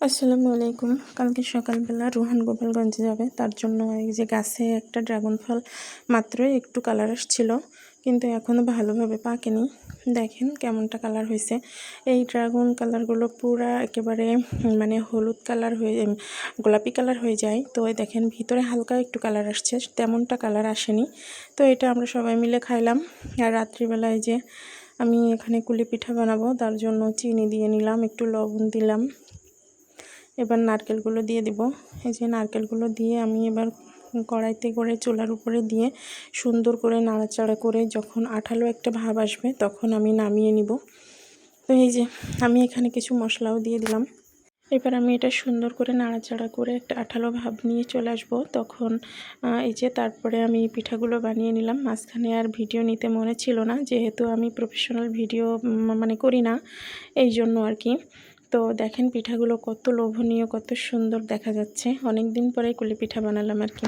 আসসালামু আলাইকুম। কালকে সকালবেলা রোহান গোপালগঞ্জে যাবে, তার জন্য এই যে গাছে একটা ড্রাগন ফল মাত্রই একটু কালার আসছিল, কিন্তু এখনও ভালোভাবে পাকেনি। দেখেন কেমনটা কালার হয়েছে। এই ড্রাগন কালারগুলো পুরা একেবারে মানে হলুদ কালার হয়ে গোলাপি কালার হয়ে যায়। তো এই দেখেন ভিতরে হালকা একটু কালার আসছে, তেমনটা কালার আসেনি। তো এটা আমরা সবাই মিলে খাইলাম। আর রাত্রিবেলায় যে আমি এখানে কুলি পিঠা বানাবো, তার জন্য চিনি দিয়ে নিলাম, একটু লবণ দিলাম। এবার নারকেলগুলো দিয়ে দিব। এই যে নারকেলগুলো দিয়ে আমি এবার কড়াইতে করে চুলার উপরে দিয়ে সুন্দর করে নাড়াচাড়া করে যখন আঠালো একটা ভাব আসবে তখন আমি নামিয়ে নিব। তো এই যে আমি এখানে কিছু মশলাও দিয়ে দিলাম। এবার আমি এটা সুন্দর করে নাড়াচাড়া করে একটা আঠালো ভাব নিয়ে চলে আসবো, তখন এই যে তারপরে আমি পিঠাগুলো বানিয়ে নিলাম। মাঝখানে আর ভিডিও নিতে মনে ছিল না, যেহেতু আমি প্রফেশনাল ভিডিও মানে করি না, এই জন্য আর কি। তো দেখেন পিঠাগুলো কত লোভনীয়, কত সুন্দর দেখা যাচ্ছে। অনেক দিন পরে কুলি পিঠা বানালাম আর কি।